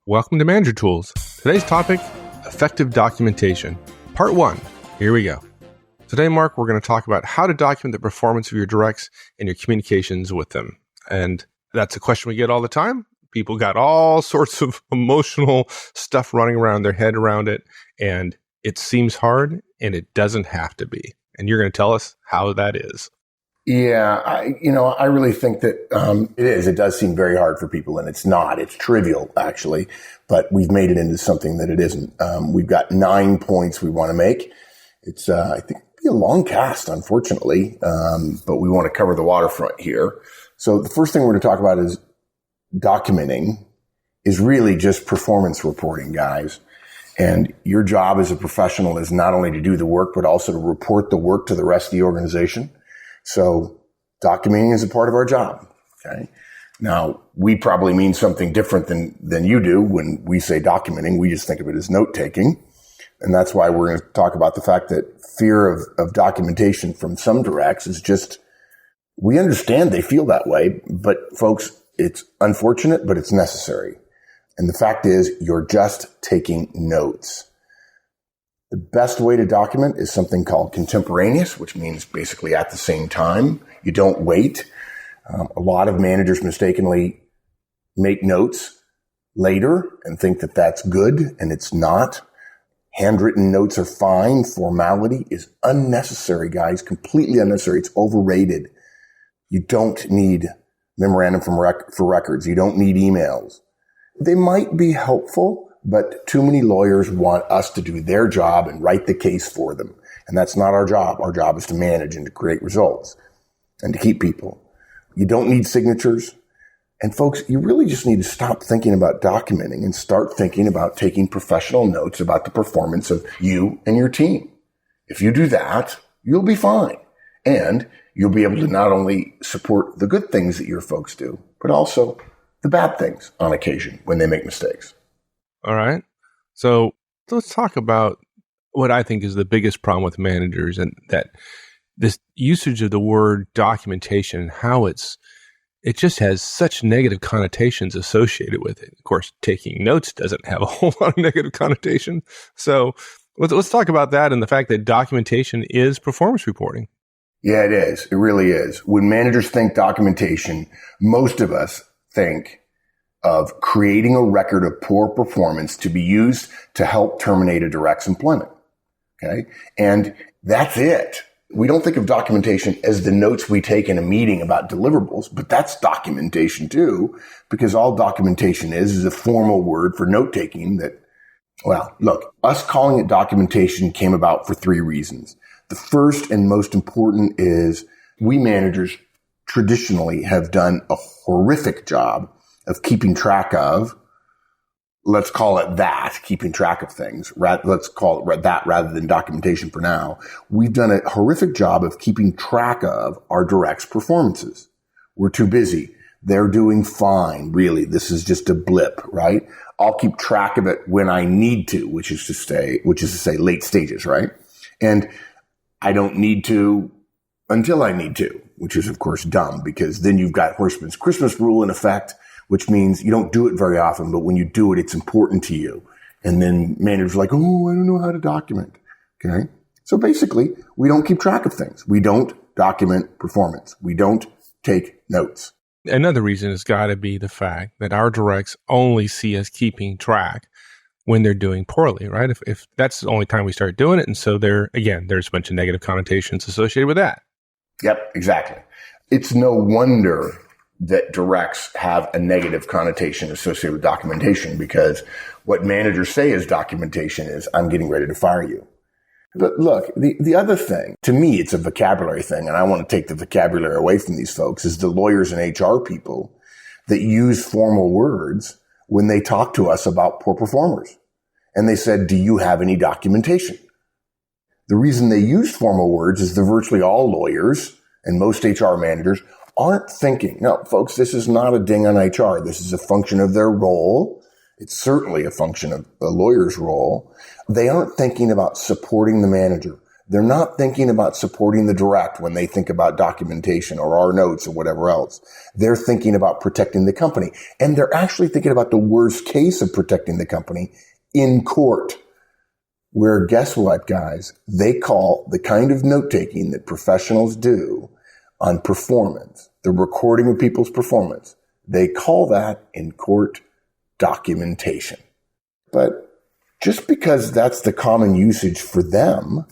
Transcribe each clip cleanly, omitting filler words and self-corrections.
Welcome to Manager Tools. Today's topic, effective documentation. Part 1. Here we go. Today, Mark, we're going to talk about how to document the performance of your directs and your communications with them. And that's a question we get all the time. People got all sorts of emotional stuff running around their head around it, and it seems hard, and it doesn't have to be. And you're going to tell us how that is. Yeah, I really think that it is. It does seem very hard for people, and it's not. It's trivial, actually, but we've made it into something that it isn't. We've got 9 points we want to make. It's, I think, it'll be a long cast, unfortunately, but we want to cover the waterfront here. So the first thing we're going to talk about is documenting is really just performance reporting, guys. And your job as a professional is not only to do the work, but also to report the work to the rest of the organization. So documenting is a part of our job. Okay. Now, we probably mean something different than you do when we say documenting. We just think of it as note taking. And that's why we're going to talk about the fact that fear of documentation from some directs is just, we understand they feel that way, but folks, it's unfortunate, but it's necessary. And the fact is, you're just taking notes. The best way to document is something called contemporaneous, which means basically at the same time. You don't wait. A lot of managers mistakenly make notes later and think that that's good, and it's not. Handwritten notes are fine. Formality is unnecessary, guys, completely unnecessary. It's overrated. You don't need memorandum for records. You don't need emails. They might be helpful, but too many lawyers want us to do their job and write the case for them. And that's not our job. Our job is to manage and to create results and to keep people. You don't need signatures. And folks, you really just need to stop thinking about documenting and start thinking about taking professional notes about the performance of you and your team. If you do that, you'll be fine. And you'll be able to not only support the good things that your folks do, but also the bad things on occasion when they make mistakes. All right. So let's talk about what I think is the biggest problem with managers, and that this usage of the word documentation and how it just has such negative connotations associated with it. Of course, taking notes doesn't have a whole lot of negative connotation. So let's talk about that and the fact that documentation is performance reporting. Yeah, it is. It really is. When managers think documentation, most of us think of creating a record of poor performance to be used to help terminate a direct's employment. Okay. And that's it. We don't think of documentation as the notes we take in a meeting about deliverables, but that's documentation too, because all documentation is a formal word for note taking that, well, look, us calling it documentation came about for 3 reasons. The first and most important is we managers traditionally have done a horrific job of keeping track of, let's call it that, keeping track of things. Let's call it that rather than documentation for now. We've done a horrific job of keeping track of our directs' performances. We're too busy. They're doing fine, really. This is just a blip, right? I'll keep track of it when I need to, which is to say late stages, right? And I don't need to until I need to, which is of course dumb, because then you've got Horstman's Christmas rule in effect, which means you don't do it very often, but when you do it, it's important to you. And then managers are like, oh, I don't know how to document. Okay. So basically, we don't keep track of things. We don't document performance. We don't take notes. Another reason has got to be the fact that our directs only see us keeping track when they're doing poorly, right? If that's the only time we start doing it. And so there's a bunch of negative connotations associated with that. Yep, exactly. It's no wonder that directs have a negative connotation associated with documentation, because what managers say is documentation is, I'm getting ready to fire you. But look, the other thing, to me, it's a vocabulary thing, and I want to take the vocabulary away from these folks, is the lawyers and HR people that use formal words when they talk to us about poor performers. And they said, do you have any documentation? The reason they use formal words is that virtually all lawyers and most HR managers aren't thinking, no, folks, this is not a ding on HR. This is a function of their role. It's certainly a function of a lawyer's role. They aren't thinking about supporting the manager. They're not thinking about supporting the direct when they think about documentation or our notes or whatever else. They're thinking about protecting the company. And they're actually thinking about the worst case of protecting the company in court, where guess what, guys? They call the kind of note-taking that professionals do on performance, the recording of people's performance, they call that in court documentation. But just because that's the common usage for them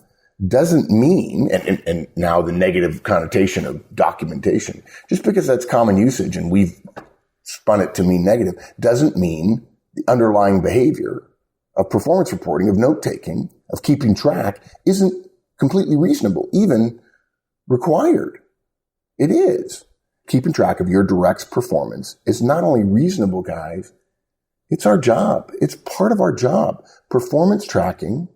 doesn't mean, and now the negative connotation of documentation, just because that's common usage and we've spun it to mean negative, doesn't mean the underlying behavior of performance reporting, of note-taking, of keeping track isn't completely reasonable, even required. It is. Keeping track of your direct's performance is not only reasonable, guys, it's our job. It's part of our job. Performance tracking,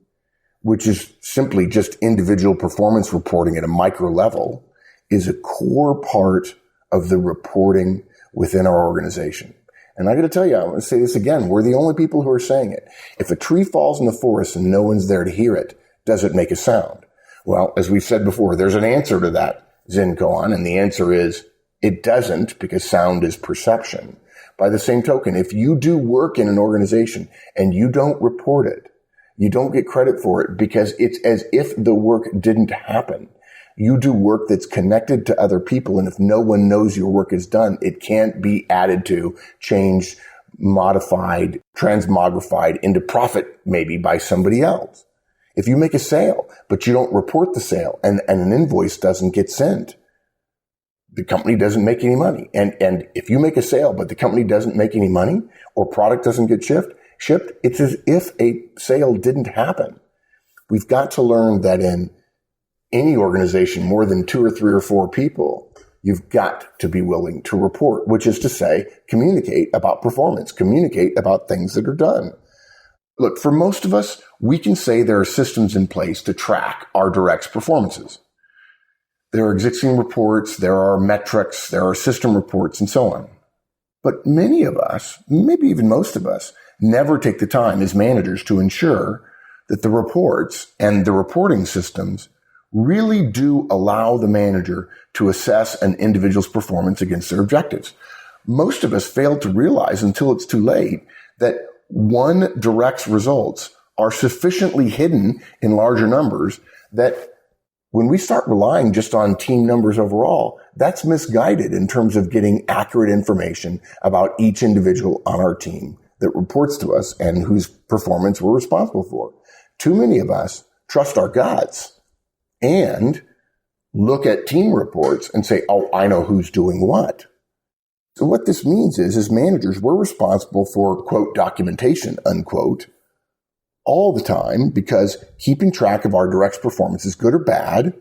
which is simply just individual performance reporting at a micro level, is a core part of the reporting within our organization. And I got to tell you, I'm going to say this again. We're the only people who are saying it. If a tree falls in the forest and no one's there to hear it, does it make a sound? Well, as we've said before, there's an answer to that, Zen koan, and the answer is it doesn't, because sound is perception. By the same token, if you do work in an organization and you don't report it, you don't get credit for it because it's as if the work didn't happen. You do work that's connected to other people, and if no one knows your work is done, it can't be added to, changed, modified, transmogrified into profit maybe by somebody else. If you make a sale, but you don't report the sale and an invoice doesn't get sent, the company doesn't make any money. And if you make a sale, but the company doesn't make any money or product doesn't get shipped, it's as if a sale didn't happen. We've got to learn that in any organization, more than 2 or 3 or 4 people, you've got to be willing to report, which is to say, communicate about performance, communicate about things that are done. Look, for most of us, we can say there are systems in place to track our direct's performances. There are existing reports, there are metrics, there are system reports, and so on. But many of us, maybe even most of us, never take the time as managers to ensure that the reports and the reporting systems really do allow the manager to assess an individual's performance against their objectives. Most of us fail to realize until it's too late that one direct's results are sufficiently hidden in larger numbers that when we start relying just on team numbers overall, that's misguided in terms of getting accurate information about each individual on our team that reports to us and whose performance we're responsible for. Too many of us trust our guts and look at team reports and say, oh, I know who's doing what. So what this means is, as managers, we're responsible for, quote, documentation, unquote, all the time, because keeping track of our direct's performance, is good or bad,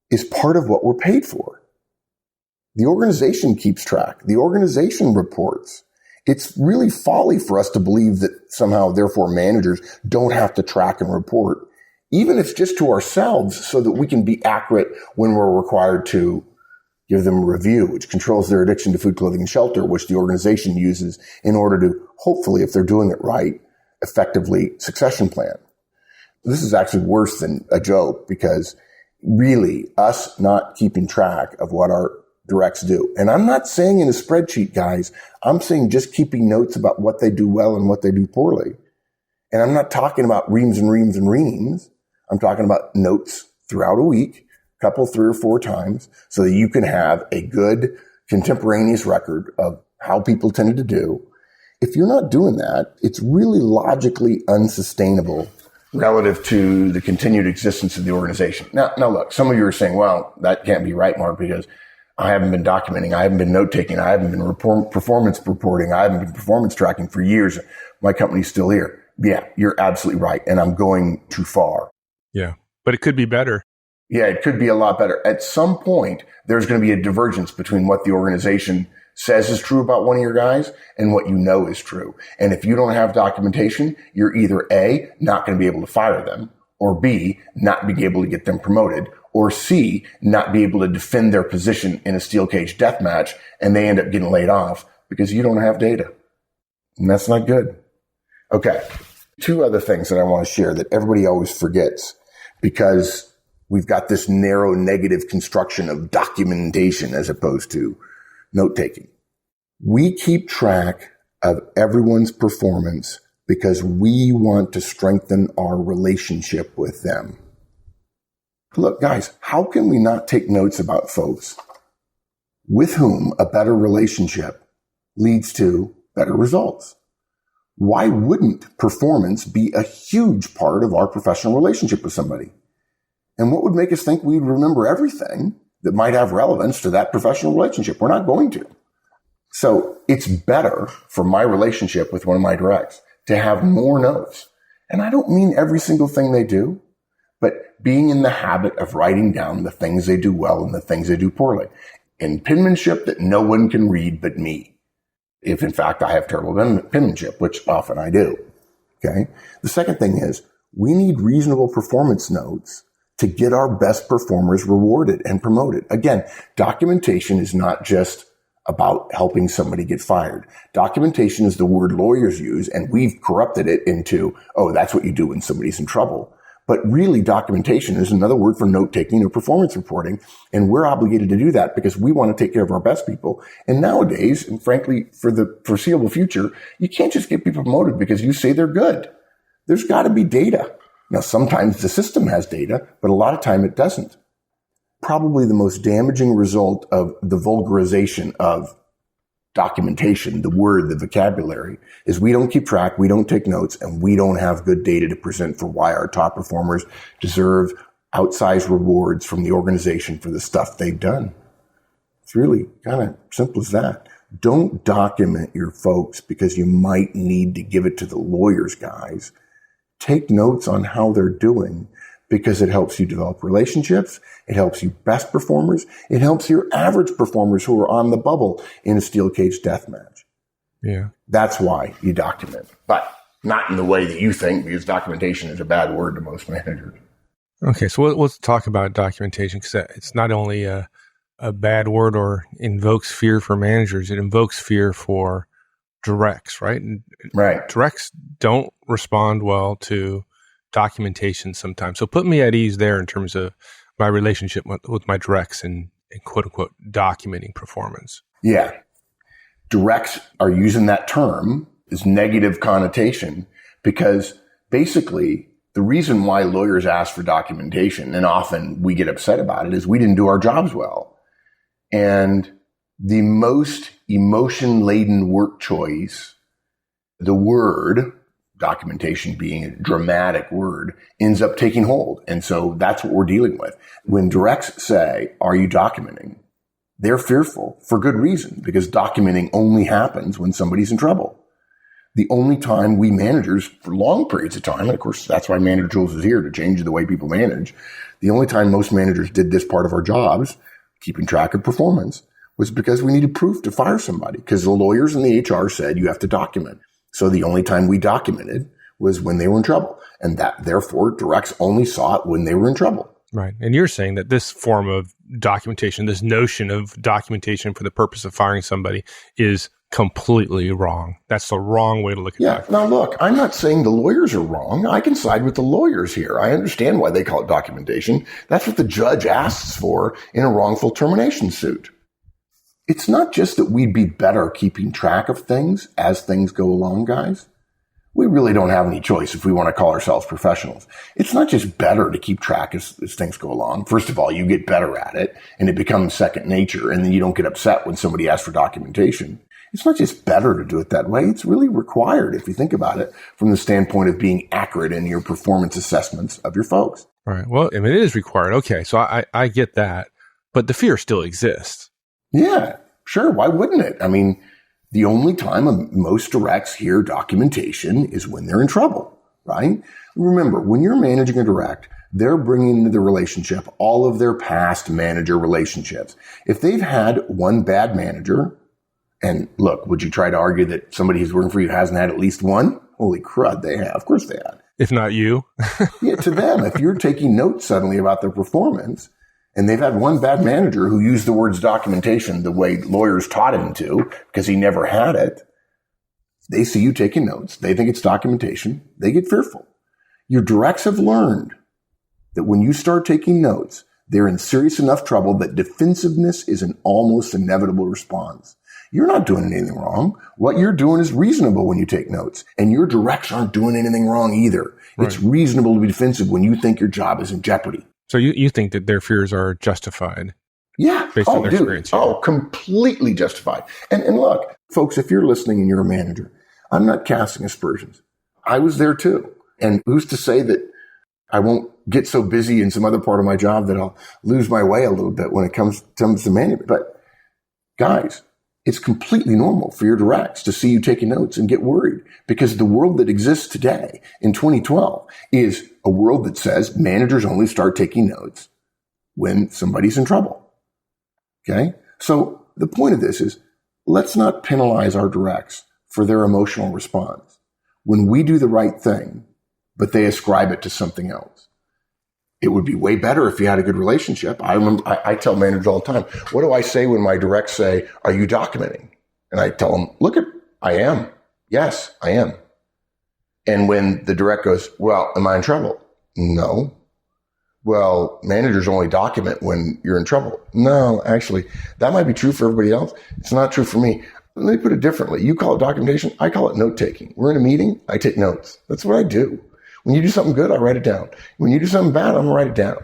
is part of what we're paid for. The organization keeps track. The organization reports. It's really folly for us to believe that somehow, therefore, managers don't have to track and report, even if it's just to ourselves, so that we can be accurate when we're required to give them a review, which controls their addiction to food, clothing, and shelter, which the organization uses in order to, hopefully, if they're doing it right, effectively succession plan. This is actually worse than a joke, because really us not keeping track of what our directs do. And I'm not saying in a spreadsheet, guys, I'm saying just keeping notes about what they do well and what they do poorly. And I'm not talking about reams and reams and reams. I'm talking about notes throughout a week, a couple, 3 or 4 times, so that you can have a good contemporaneous record of how people tended to do. If you're not doing that, it's really logically unsustainable relative to the continued existence of the organization. Now look, some of you are saying, well, that can't be right, Mark, because I haven't been documenting, I haven't been note-taking, I haven't been performance reporting, I haven't been performance tracking for years. My company's still here. Yeah, you're absolutely right, and I'm going too far. Yeah, but it could be better. Yeah, it could be a lot better. At some point, there's going to be a divergence between what the organization says is true about one of your guys and what you know is true. And if you don't have documentation, you're either A, not going to be able to fire them, or B, not be able to get them promoted, or C, not be able to defend their position in a steel cage death match, and they end up getting laid off because you don't have data. And that's not good. Okay. 2 other things that I want to share that everybody always forgets. because we've got this narrow negative construction of documentation as opposed to note-taking. We keep track of everyone's performance because we want to strengthen our relationship with them. Look, guys, how can we not take notes about folks with whom a better relationship leads to better results? Why wouldn't performance be a huge part of our professional relationship with somebody? And what would make us think we'd remember everything that might have relevance to that professional relationship? We're not going to. So it's better for my relationship with one of my directs to have more notes. And I don't mean every single thing they do, but being in the habit of writing down the things they do well and the things they do poorly in penmanship that no one can read but me. If in fact I have terrible penmanship, which often I do. Okay. The second thing is we need reasonable performance notes to get our best performers rewarded and promoted. Again, documentation is not just about helping somebody get fired. Documentation is the word lawyers use, and we've corrupted it into, oh, that's what you do when somebody's in trouble. But really, documentation is another word for note-taking or performance reporting, and we're obligated to do that because we want to take care of our best people. And nowadays, and frankly, for the foreseeable future, you can't just get people promoted because you say they're good. There's got to be data. Now, sometimes the system has data, but a lot of time it doesn't. Probably the most damaging result of the vulgarization of documentation, the word, the vocabulary, is we don't keep track, we don't take notes, and we don't have good data to present for why our top performers deserve outsized rewards from the organization for the stuff they've done. It's really kind of simple as that. Don't document your folks because you might need to give it to the lawyers, guys. Take notes on how they're doing because it helps you develop relationships. It helps you best performers. It helps your average performers who are on the bubble in a steel cage death match. Yeah. That's why you document, but not in the way that you think, because documentation is a bad word to most managers. Okay. So let's talk about documentation, because it's not only a bad word or invokes fear for managers, it invokes fear for directs, right? And right. Directs don't respond well to documentation sometimes. So put me at ease there in terms of my relationship with my directs and quote unquote documenting performance. Yeah. Directs are using that term as negative connotation because basically the reason why lawyers ask for documentation, and often we get upset about it, is we didn't do our jobs well. And the most emotion-laden work choice, the word, documentation being a dramatic word, ends up taking hold. And so that's what we're dealing with. When directs say, are you documenting? They're fearful for good reason, because documenting only happens when somebody's in trouble. The only time we managers, for long periods of time, and of course that's why Manager Tools is here to change the way people manage, the only time most managers did this part of our jobs, keeping track of performance, was because we needed proof to fire somebody, because the lawyers and the HR said you have to document. So the only time we documented was when they were in trouble. And that, therefore, directs only saw it when they were in trouble. Right. And you're saying that this form of documentation, this notion of documentation for the purpose of firing somebody, is completely wrong. That's the wrong way to look at that. Now, look, I'm not saying the lawyers are wrong. I can side with the lawyers here. I understand why they call it documentation. That's what the judge asks for in a wrongful termination suit. It's not just that we'd be better keeping track of things as things go along, guys. We really don't have any choice if we want to call ourselves professionals. It's not just better to keep track as things go along. First of all, you get better at it and it becomes second nature, and then you don't get upset when somebody asks for documentation. It's not just better to do it that way. It's really required if you think about it from the standpoint of being accurate in your performance assessments of your folks. All right. Well, I mean, it is required. Okay. So I get that, but the fear still exists. Yeah, sure. Why wouldn't it? I mean, the only time most directs hear documentation is when they're in trouble, right? Remember, when you're managing a direct, they're bringing into the relationship all of their past manager relationships. If they've had one bad manager, and look, would you try to argue that somebody who's working for you hasn't had at least one? Holy crud, they have. Of course they have. If not you. Yeah, to them, if you're taking notes suddenly about their performance, and they've had one bad manager who used the words documentation the way lawyers taught him to, because he never had it, they see you taking notes. They think it's documentation. They get fearful. Your directs have learned that when you start taking notes, they're in serious enough trouble that defensiveness is an almost inevitable response. You're not doing anything wrong. What you're doing is reasonable when you take notes, and your directs aren't doing anything wrong either. Right. It's reasonable to be defensive when you think your job is in jeopardy. So you think that their fears are justified? Yeah. Based on their experience. Oh, completely justified. And look, folks, if you're listening and you're a manager, I'm not casting aspersions. I was there too. And who's to say that I won't get so busy in some other part of my job that I'll lose my way a little bit when it comes to management. But guys, it's completely normal for your directs to see you taking notes and get worried, because the world that exists today in 2012 is a world that says managers only start taking notes when somebody's in trouble. Okay? So the point of this is, let's not penalize our directs for their emotional response when we do the right thing, but they ascribe it to something else. It would be way better if you had a good relationship. I tell managers all the time, what do I say when my directs say, are you documenting? And I tell them, I am. Yes, I am. And when the direct goes, well, am I in trouble? No. Well, managers only document when you're in trouble. No, actually, that might be true for everybody else. It's not true for me. Let me put it differently. You call it documentation. I call it note taking. We're in a meeting. I take notes. That's what I do. When you do something good, I write it down. When you do something bad, I'm going to write it down,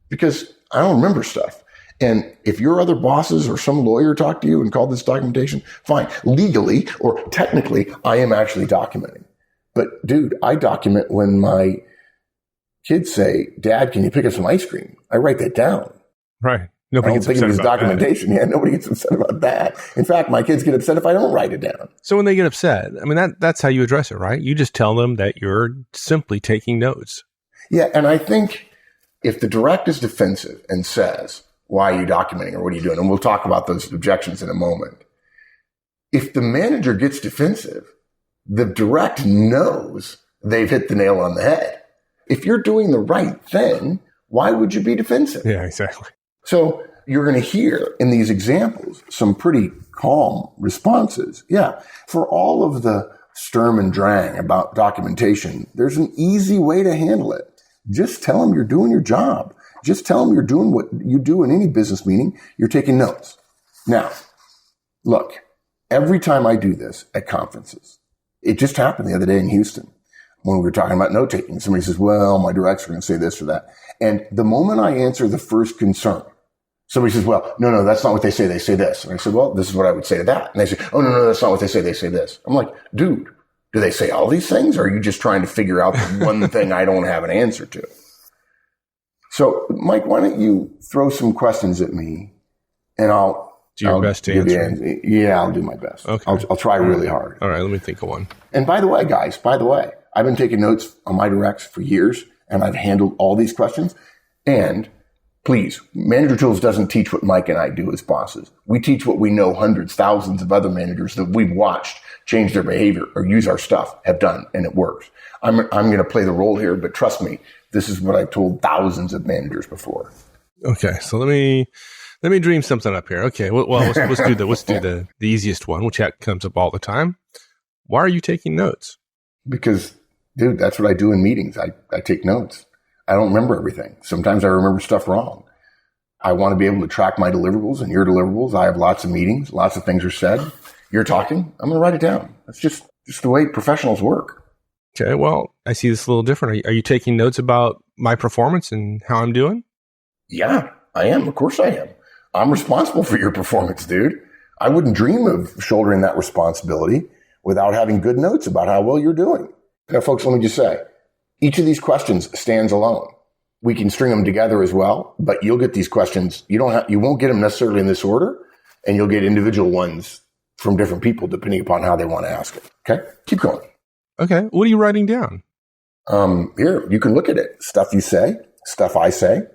because I don't remember stuff. And if your other bosses or some lawyer talk to you and call this documentation, fine. Legally or technically, I am actually documenting. But dude, I document when my kids say, Dad, can you pick up some ice cream? I write that down. Right. Nobody gets upset about documentation. That. Yeah, nobody gets upset about that. In fact, my kids get upset if I don't write it down. So when they get upset, I mean, that's how you address it, right? You just tell them that you're simply taking notes. Yeah, and I think if the direct is defensive and says, why are you documenting, or what are you doing? And we'll talk about those objections in a moment. If the manager gets defensive, the direct knows they've hit the nail on the head. If you're doing the right thing, why would you be defensive? Yeah, exactly. So you're going to hear in these examples some pretty calm responses. Yeah. For all of the Sturm and Drang about documentation, there's an easy way to handle it. Just tell them you're doing your job. Just tell them you're doing what you do in any business meeting. You're taking notes. Now, look, every time I do this at conferences, it just happened the other day in Houston when we were talking about note taking. Somebody says, well, my directs are going to say this or that. And the moment I answer the first concern, somebody says, well, no, that's not what they say. They say this. And I said, well, this is what I would say to that. And they say, oh, no, that's not what they say. They say this. I'm like, dude, do they say all these things? Or are you just trying to figure out the one thing I don't have an answer to? So, Mike, why don't you throw some questions at me, and I'll do your best to answer. Yeah, I'll do my best. Okay. I'll try really hard. All right, let me think of one. And by the way, guys, I've been taking notes on my directs for years, and I've handled all these questions. And please, Manager Tools doesn't teach what Mike and I do as bosses. We teach what we know hundreds, thousands of other managers that we've watched change their behavior or use our stuff have done, and it works. I'm going to play the role here, but trust me, this is what I've told thousands of managers before. Okay, so let me dream something up here. Okay, well let's do the easiest one, which comes up all the time. Why are you taking notes? Because, dude, that's what I do in meetings. I take notes. I don't remember everything. Sometimes I remember stuff wrong. I want to be able to track my deliverables and your deliverables. I have lots of meetings. Lots of things are said. You're talking. I'm going to write it down. That's just the way professionals work. Okay, well, I see this a little different. Are you taking notes about my performance and how I'm doing? Yeah, I am. Of course I am. I'm responsible for your performance, dude. I wouldn't dream of shouldering that responsibility without having good notes about how well you're doing. Now, folks, let me just say, each of these questions stands alone. We can string them together as well, but you'll get these questions. You won't get them necessarily in this order, and you'll get individual ones from different people depending upon how they want to ask it. Okay? Keep going. Okay. What are you writing down? Here, you can look at it. Stuff you say, stuff I say,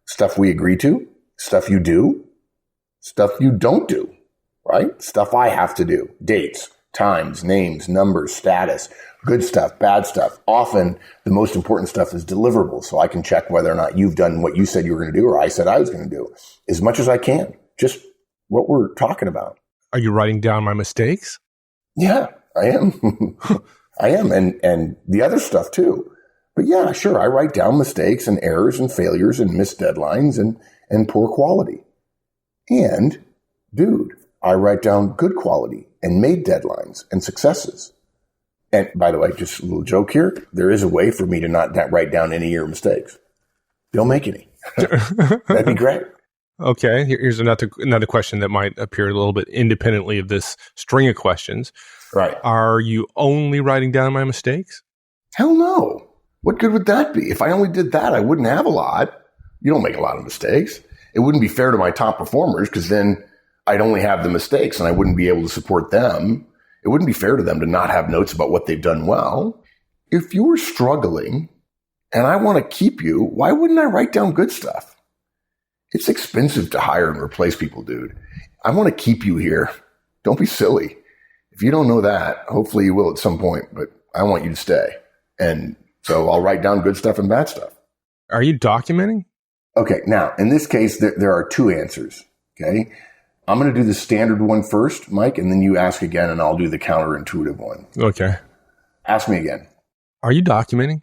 stuff we agree to, stuff you do, stuff you don't do, right? Stuff I have to do. Dates, times, names, numbers, status, good stuff, bad stuff. Often the most important stuff is deliverables. So I can check whether or not you've done what you said you were going to do or I said I was going to do as much as I can. Just what we're talking about. Are you writing down my mistakes? Yeah, I am. I am. And the other stuff too. But yeah, sure, I write down mistakes and errors and failures and missed deadlines and poor quality. And, dude, I write down good quality and made deadlines and successes. And by the way, just a little joke here, there is a way for me to not write down any of your mistakes. Don't make any. That'd be great. Okay, here's another question that might appear a little bit independently of this string of questions. Right. Are you only writing down my mistakes? Hell no. What good would that be? If I only did that, I wouldn't have a lot. You don't make a lot of mistakes. It wouldn't be fair to my top performers because then I'd only have the mistakes and I wouldn't be able to support them. It wouldn't be fair to them to not have notes about what they've done well. If you're struggling and I want to keep you, why wouldn't I write down good stuff? It's expensive to hire and replace people, dude. I want to keep you here. Don't be silly. If you don't know that, hopefully you will at some point, but I want you to stay. And so I'll write down good stuff and bad stuff. Are you documenting? Okay. Now, in this case, there are two answers. Okay. I'm going to do the standard one first, Mike, and then you ask again, and I'll do the counterintuitive one. Okay. Ask me again. Are you documenting?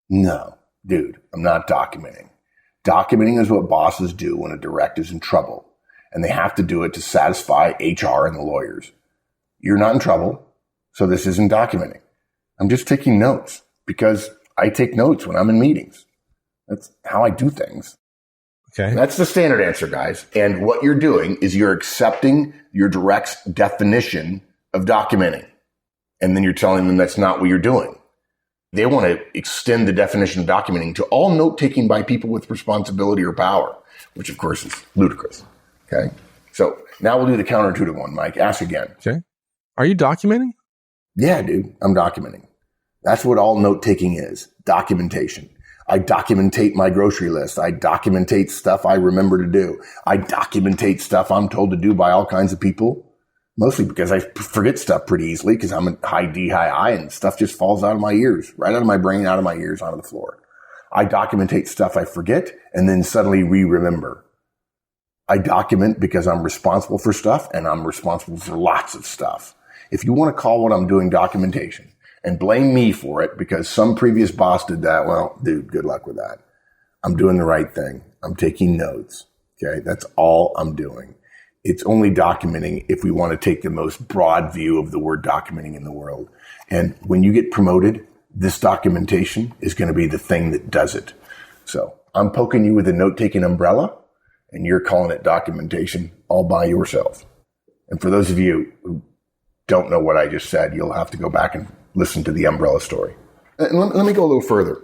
No, dude, I'm not documenting. Documenting is what bosses do when a direct is in trouble, and they have to do it to satisfy HR and the lawyers. You're not in trouble, so this isn't documenting. I'm just taking notes because I take notes when I'm in meetings. That's how I do things. Okay. That's the standard answer, guys. And what you're doing is you're accepting your direct's definition of documenting. And then you're telling them that's not what you're doing. They want to extend the definition of documenting to all note-taking by people with responsibility or power, which of course is ludicrous. Okay. So now we'll do the counterintuitive one, Mike. Ask again. Okay. Are you documenting? Yeah, dude, I'm documenting. That's what all note-taking is. Documentation. I documentate my grocery list. I documentate stuff I remember to do. I documentate stuff I'm told to do by all kinds of people, mostly because I forget stuff pretty easily because I'm a high D, high I, and stuff just falls out of my ears, right out of my brain, out of my ears, onto the floor. I documentate stuff I forget and then suddenly re-remember. I document because I'm responsible for stuff and I'm responsible for lots of stuff. If you want to call what I'm doing documentation, and blame me for it because some previous boss did that, well, dude, good luck with that. I'm doing the right thing. I'm taking notes. Okay. That's all I'm doing. It's only documenting if we want to take the most broad view of the word documenting in the world. And when you get promoted, this documentation is going to be the thing that does it. So I'm poking you with a note-taking umbrella and you're calling it documentation all by yourself. And for those of you who don't know what I just said, you'll have to go back and listen to the umbrella story. And let me go a little further.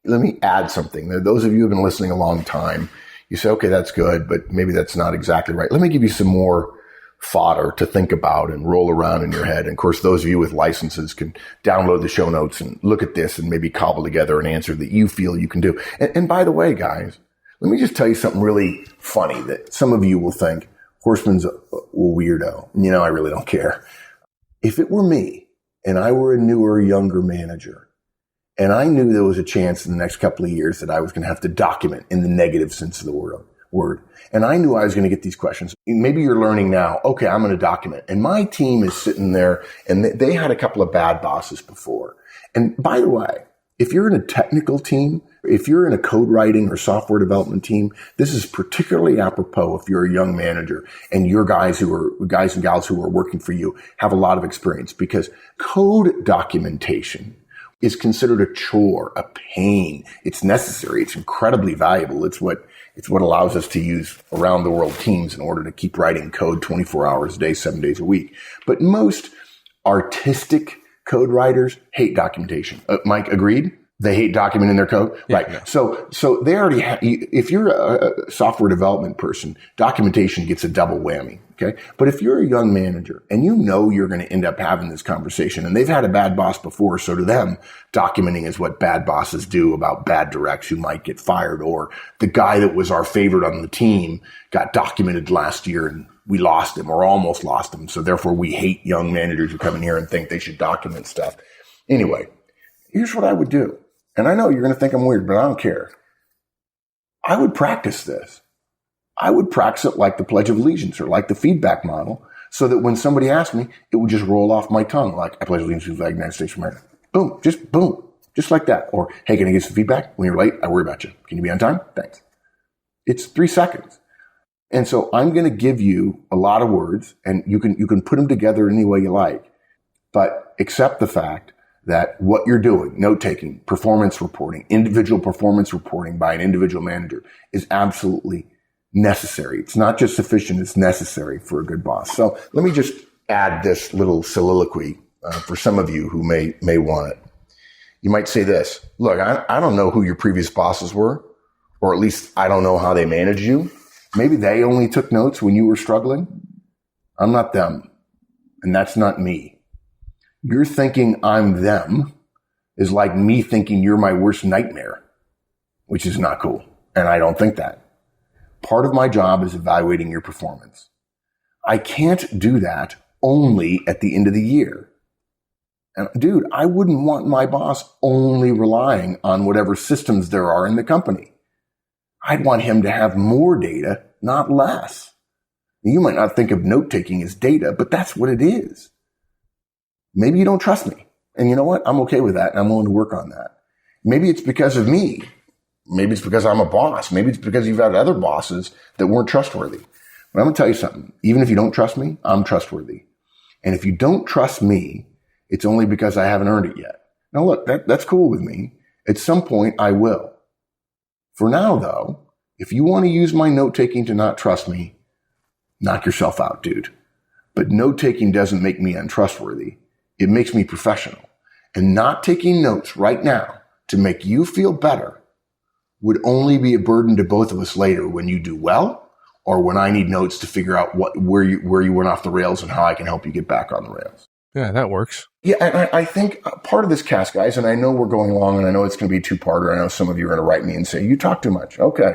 Let me add something. Those of you who have been listening a long time, you say, okay, that's good, but maybe that's not exactly right. Let me give you some more fodder to think about and roll around in your head. And of course, those of you with licenses can download the show notes and look at this and maybe cobble together an answer that you feel you can do. And by the way, guys, let me just tell you something really funny that some of you will think Horstman's a weirdo. And I really don't care. If it were me, and I were a newer, younger manager, and I knew there was a chance in the next couple of years that I was going to have to document in the negative sense of the word, and I knew I was going to get these questions. Maybe you're learning now, okay, I'm going to document. And my team is sitting there, and they had a couple of bad bosses before. And by the way, if you're in a technical team, if you're in a code writing or software development team, this is particularly apropos if you're a young manager and your guys and gals who are working for you have a lot of experience, because code documentation is considered a chore, a pain. It's necessary. It's incredibly valuable. It's what allows us to use around the world teams in order to keep writing code 24 hours a day, 7 days a week. But most artistic code writers hate documentation. Mike, agreed? They hate documenting their code? Yeah, right. yeah. So they already if you're a software development person, documentation gets a double whammy. Okay. But if you're a young manager and you're going to end up having this conversation, and they've had a bad boss before, so to them, documenting is what bad bosses do about bad directs who might get fired, or the guy that was our favorite on the team got documented last year and we lost him or almost lost him. So therefore we hate young managers who come in here and think they should document stuff. Anyway, here's what I would do. And I know you're going to think I'm weird, but I don't care. I would practice this. I would practice it like the Pledge of Allegiance or like the feedback model, so that when somebody asked me, it would just roll off my tongue like, I pledge allegiance to the flag of the United States of America. Boom, just Just like that. Or, hey, can I get some feedback? When you're late, I worry about you. Can you be on time? Thanks. It's 3 seconds. And so I'm going to give you a lot of words, and you can put them together any way you like, but accept the fact that what you're doing, note-taking, performance reporting, individual performance reporting by an individual manager is absolutely necessary. It's not just sufficient, it's necessary for a good boss. So let me just add this little soliloquy for some of you who may want it. You might say this: look, I don't know who your previous bosses were, or at least I don't know how they managed you. Maybe they only took notes when you were struggling. I'm not them, and that's not me. You're thinking I'm them is like me thinking you're my worst nightmare, which is not cool, and I don't think that. Part of my job is evaluating your performance. I can't do that only at the end of the year. And dude, I wouldn't want my boss only relying on whatever systems there are in the company. I'd want him to have more data, not less. You might not think of note-taking as data, but that's what it is. Maybe you don't trust me. And you know what? I'm okay with that, and I'm willing to work on that. Maybe it's because of me. Maybe it's because I'm a boss. Maybe it's because you've had other bosses that weren't trustworthy. But I'm going to tell you something. Even if you don't trust me, I'm trustworthy. And if you don't trust me, it's only because I haven't earned it yet. Now look, that's cool with me. At some point, I will. For now, though, if you want to use my note-taking to not trust me, knock yourself out, dude. But note-taking doesn't make me untrustworthy. It makes me professional. And not taking notes right now to make you feel better would only be a burden to both of us later when you do well, or when I need notes to figure out where you went off the rails and how I can help you get back on the rails. Yeah, that works. Yeah, and I think part of this cast, guys, and I know we're going long, and I know it's going to be a two-parter. I know some of you are going to write me and say, you talk too much. Okay.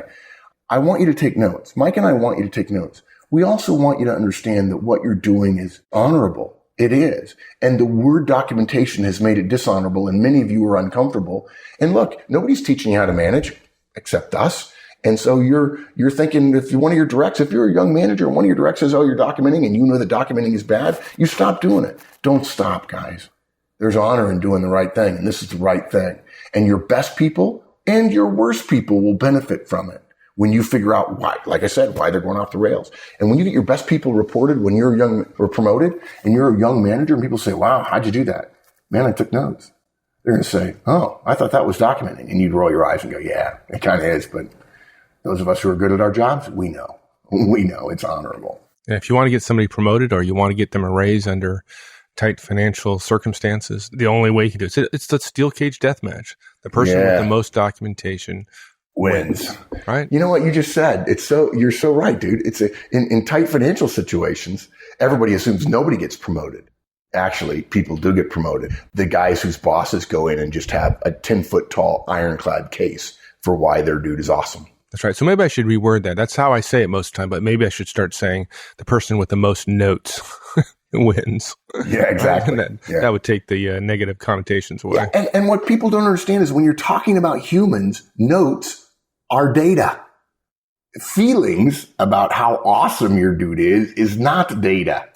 I want you to take notes. Mike and I want you to take notes. We also want you to understand that what you're doing is honorable. It is. And the word documentation has made it dishonorable, and many of you are uncomfortable. And look, nobody's teaching you how to manage except us. And so you're thinking, if you're a young manager and one of your directs says, oh, you're documenting, and you know that documenting is bad, you stop doing it. Don't stop, guys. There's honor in doing the right thing, and this is the right thing. And your best people and your worst people will benefit from it when you figure out why, like I said, why they're going off the rails. And when you get your best people reported when you're young or promoted and you're a young manager and people say, wow, how'd you do that? Man, I took notes. They're going to say, oh, I thought that was documenting. And you'd roll your eyes and go, yeah, it kind of is, but those of us who are good at our jobs, we know it's honorable. And if you want to get somebody promoted or you want to get them a raise under tight financial circumstances, the only way you can do it, it's the steel cage death match. The person with the most documentation wins. Right? You know what you just said? You're so right, dude. It's in tight financial situations, everybody assumes nobody gets promoted. Actually, people do get promoted. The guys whose bosses go in and just have a 10-foot tall ironclad case for why their dude is awesome. That's right. So maybe I should reword that. That's how I say it most of the time, but maybe I should start saying the person with the most notes wins. Yeah, exactly. That would take the negative connotations away. Yeah, and what people don't understand is when you're talking about humans, notes are data. Feelings about how awesome your dude is not data.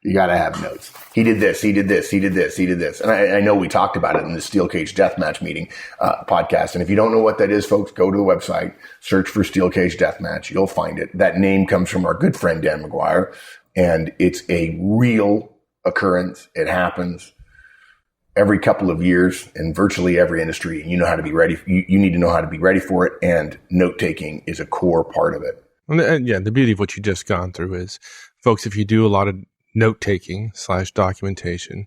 You got to have notes. He did this, he did this, he did this, he did this. And I know we talked about it in the Steel Cage Deathmatch meeting podcast. And if you don't know what that is, folks, go to the website, search for Steel Cage Deathmatch. You'll find it. That name comes from our good friend, Dan McGuire. And it's a real occurrence. It happens every couple of years in virtually every industry. And you know how to be ready. You need to know how to be ready for it. And note-taking is a core part of it. And yeah, the beauty of what you just gone through is, folks, if you do a lot of note-taking / documentation,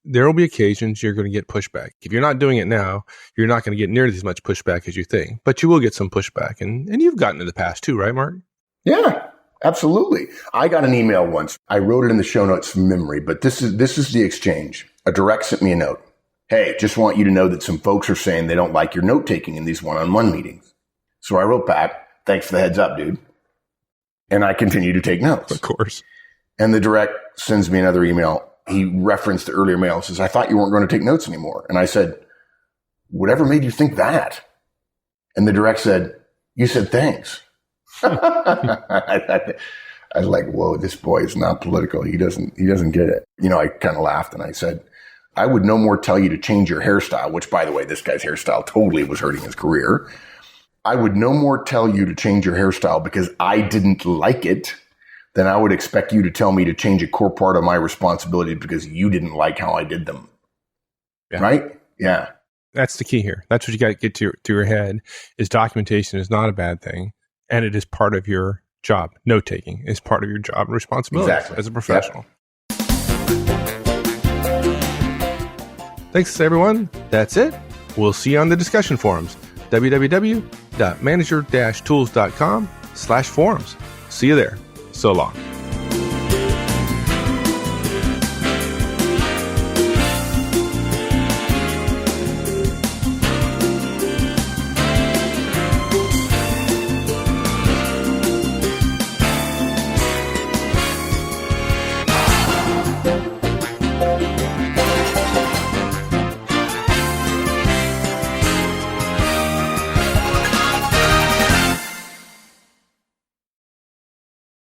there will be occasions you're going to get pushback. If you're not doing it now, you're not going to get nearly as much pushback as you think, but you will get some pushback. And you've gotten in the past too, right, Mark? Yeah, absolutely. I got an email once. I wrote it in the show notes from memory, but this is the exchange. A direct sent me a note. Hey, just want you to know that some folks are saying they don't like your note-taking in these one-on-one meetings. So I wrote back, thanks for the heads up, dude. And I continue to take notes. Of course. And the direct sends me another email. He referenced the earlier mail and says, I thought you weren't going to take notes anymore. And I said, whatever made you think that? And the direct said, you said thanks. I was like, whoa, this boy is not political. He doesn't get it. You know, I kind of laughed and I said, I would no more tell you to change your hairstyle, which, by the way, this guy's hairstyle totally was hurting his career. I would no more tell you to change your hairstyle because I didn't like it than I would expect you to tell me to change a core part of my responsibility because you didn't like how I did them. Yeah. Right? Yeah. That's the key here. That's what you got to get to your head is documentation is not a bad thing. And it is part of your job. Note-taking is part of your job and responsibility as a professional. Yep. Thanks, everyone. That's it. We'll see you on the discussion forums. www.manager-tools.com/forums. See you there. So long.